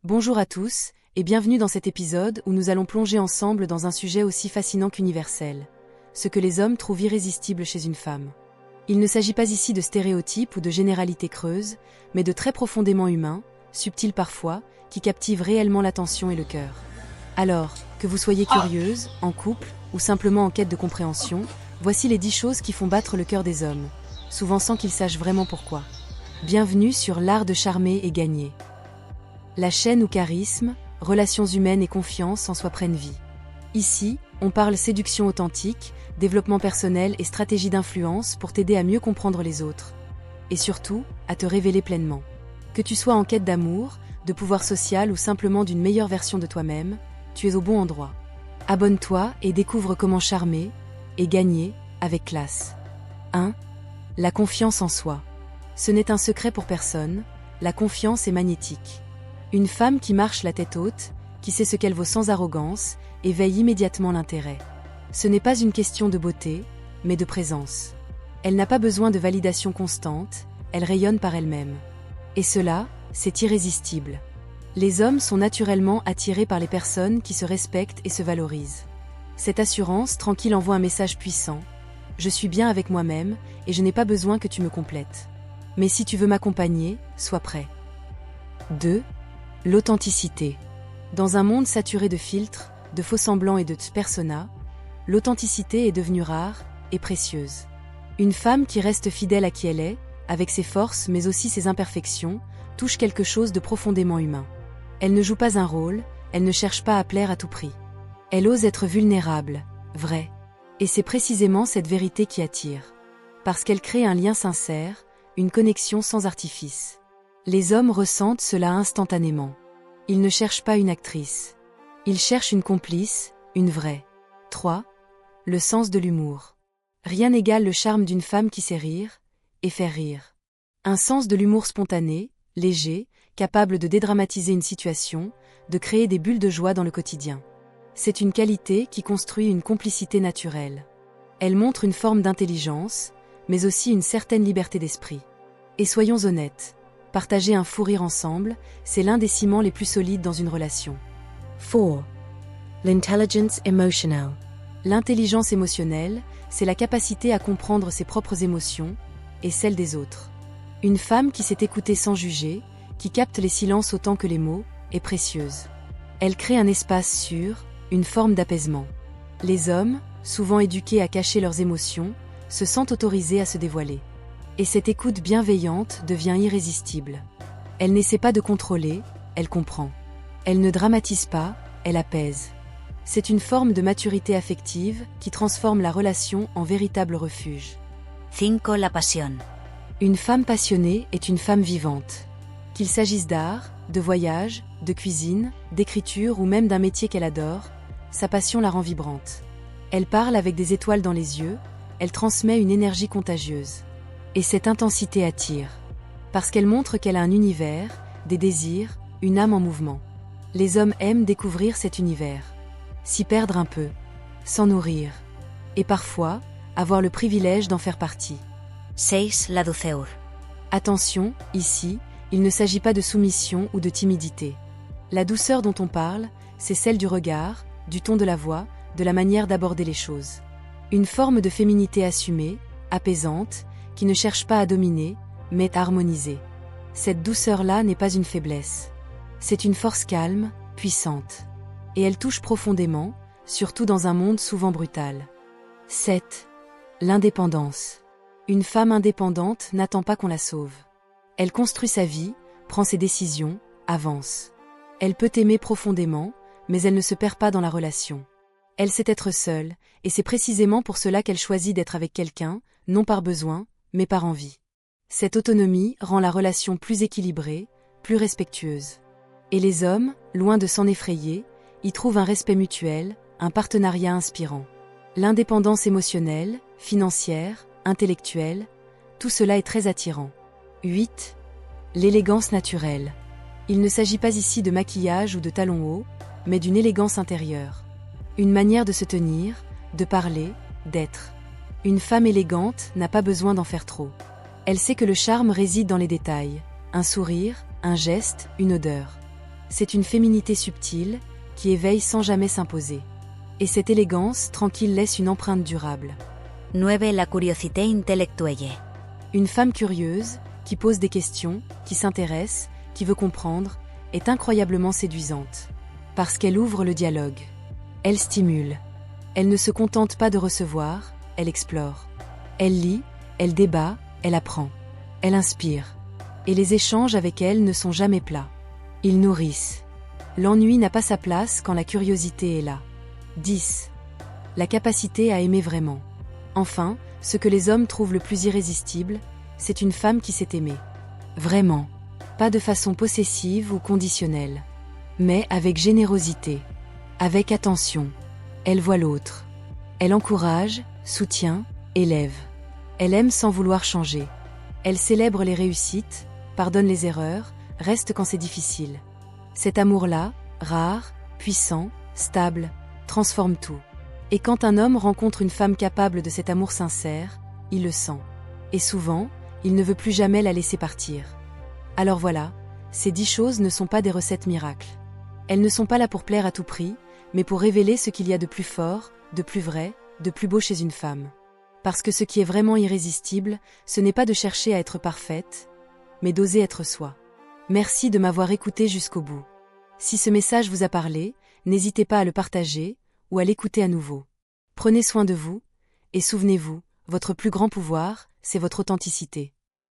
Bonjour à tous, et bienvenue dans cet épisode où nous allons plonger ensemble dans un sujet aussi fascinant qu'universel, ce que les hommes trouvent irrésistible chez une femme. Il ne s'agit pas ici de stéréotypes ou de généralités creuses, mais de traits profondément humains, subtils parfois, qui captivent réellement l'attention et le cœur. Alors, que vous soyez curieuse, en couple, ou simplement en quête de compréhension, voici les 10 choses qui font battre le cœur des hommes, souvent sans qu'ils sachent vraiment pourquoi. Bienvenue sur l'art de charmer et gagner. La chaîne où charisme, relations humaines et confiance en soi prennent vie. Ici, on parle séduction authentique, développement personnel et stratégie d'influence pour t'aider à mieux comprendre les autres. Et surtout, à te révéler pleinement. Que tu sois en quête d'amour, de pouvoir social ou simplement d'une meilleure version de toi-même, tu es au bon endroit. Abonne-toi et découvre comment charmer et gagner avec classe. 1. La confiance en soi. Ce n'est un secret pour personne, la confiance est magnétique. Une femme qui marche la tête haute, qui sait ce qu'elle vaut sans arrogance, éveille immédiatement l'intérêt. Ce n'est pas une question de beauté, mais de présence. Elle n'a pas besoin de validation constante, elle rayonne par elle-même. Et cela, c'est irrésistible. Les hommes sont naturellement attirés par les personnes qui se respectent et se valorisent. Cette assurance tranquille envoie un message puissant. Je suis bien avec moi-même, et je n'ai pas besoin que tu me complètes. Mais si tu veux m'accompagner, sois prêt. 2. L'authenticité. Dans un monde saturé de filtres, de faux-semblants et de personas, l'authenticité est devenue rare et précieuse. Une femme qui reste fidèle à qui elle est, avec ses forces mais aussi ses imperfections, touche quelque chose de profondément humain. Elle ne joue pas un rôle, elle ne cherche pas à plaire à tout prix. Elle ose être vulnérable, vraie. Et c'est précisément cette vérité qui attire. Parce qu'elle crée un lien sincère, une connexion sans artifice. Les hommes ressentent cela instantanément. Ils ne cherchent pas une actrice. Ils cherchent une complice, une vraie. 3. Le sens de l'humour. Rien n'égale le charme d'une femme qui sait rire, et faire rire. Un sens de l'humour spontané, léger, capable de dédramatiser une situation, de créer des bulles de joie dans le quotidien. C'est une qualité qui construit une complicité naturelle. Elle montre une forme d'intelligence, mais aussi une certaine liberté d'esprit. Et soyons honnêtes. Partager un fou rire ensemble, c'est l'un des ciments les plus solides dans une relation. 4. L'intelligence emotional. L'intelligence émotionnelle, c'est la capacité à comprendre ses propres émotions et celles des autres. Une femme qui sait écouter sans juger, qui capte les silences autant que les mots, est précieuse. Elle crée un espace sûr, une forme d'apaisement. Les hommes, souvent éduqués à cacher leurs émotions, se sentent autorisés à se dévoiler. Et cette écoute bienveillante devient irrésistible. Elle n'essaie pas de contrôler, elle comprend. Elle ne dramatise pas, elle apaise. C'est une forme de maturité affective qui transforme la relation en véritable refuge. 5. La pasión. Une femme passionnée est une femme vivante. Qu'il s'agisse d'art, de voyage, de cuisine, d'écriture ou même d'un métier qu'elle adore, sa passion la rend vibrante. Elle parle avec des étoiles dans les yeux, elle transmet une énergie contagieuse. Et cette intensité attire. Parce qu'elle montre qu'elle a un univers, des désirs, une âme en mouvement. Les hommes aiment découvrir cet univers. S'y perdre un peu. S'en nourrir. Et parfois, avoir le privilège d'en faire partie. 6. La dulzura. Attention, ici, il ne s'agit pas de soumission ou de timidité. La douceur dont on parle, c'est celle du regard, du ton de la voix, de la manière d'aborder les choses. Une forme de féminité assumée, apaisante, qui ne cherche pas à dominer, mais à harmoniser. Cette douceur-là n'est pas une faiblesse. C'est une force calme, puissante. Et elle touche profondément, surtout dans un monde souvent brutal. 7. L'indépendance. Une femme indépendante n'attend pas qu'on la sauve. Elle construit sa vie, prend ses décisions, avance. Elle peut aimer profondément, mais elle ne se perd pas dans la relation. Elle sait être seule, et c'est précisément pour cela qu'elle choisit d'être avec quelqu'un, non par besoin, mais par envie. Cette autonomie rend la relation plus équilibrée, plus respectueuse. Et les hommes, loin de s'en effrayer, y trouvent un respect mutuel, un partenariat inspirant. L'indépendance émotionnelle, financière, intellectuelle, tout cela est très attirant. 8. L'élégance naturelle. Il ne s'agit pas ici de maquillage ou de talons hauts, mais d'une élégance intérieure. Une manière de se tenir, de parler, d'être. Une femme élégante n'a pas besoin d'en faire trop. Elle sait que le charme réside dans les détails, un sourire, un geste, une odeur. C'est une féminité subtile, qui éveille sans jamais s'imposer. Et cette élégance tranquille laisse une empreinte durable. 9. La curiosité intellectuelle. Une femme curieuse, qui pose des questions, qui s'intéresse, qui veut comprendre, est incroyablement séduisante. Parce qu'elle ouvre le dialogue. Elle stimule. Elle ne se contente pas de recevoir, elle explore. Elle lit, elle débat, elle apprend. Elle inspire. Et les échanges avec elle ne sont jamais plats. Ils nourrissent. L'ennui n'a pas sa place quand la curiosité est là. 10. La capacité à aimer vraiment. Enfin, ce que les hommes trouvent le plus irrésistible, c'est une femme qui sait aimer. Vraiment. Pas de façon possessive ou conditionnelle. Mais avec générosité. Avec attention. Elle voit l'autre. Elle encourage, soutient, élève. Elle aime sans vouloir changer. Elle célèbre les réussites, pardonne les erreurs, reste quand c'est difficile. Cet amour-là, rare, puissant, stable, transforme tout. Et quand un homme rencontre une femme capable de cet amour sincère, il le sent. Et souvent, il ne veut plus jamais la laisser partir. Alors voilà, ces 10 choses ne sont pas des recettes miracles. Elles ne sont pas là pour plaire à tout prix, mais pour révéler ce qu'il y a de plus fort, de plus vrai, de plus beau chez une femme. Parce que ce qui est vraiment irrésistible, ce n'est pas de chercher à être parfaite, mais d'oser être soi. Merci de m'avoir écouté jusqu'au bout. Si ce message vous a parlé, n'hésitez pas à le partager ou à l'écouter à nouveau. Prenez soin de vous, et souvenez-vous, votre plus grand pouvoir, c'est votre authenticité.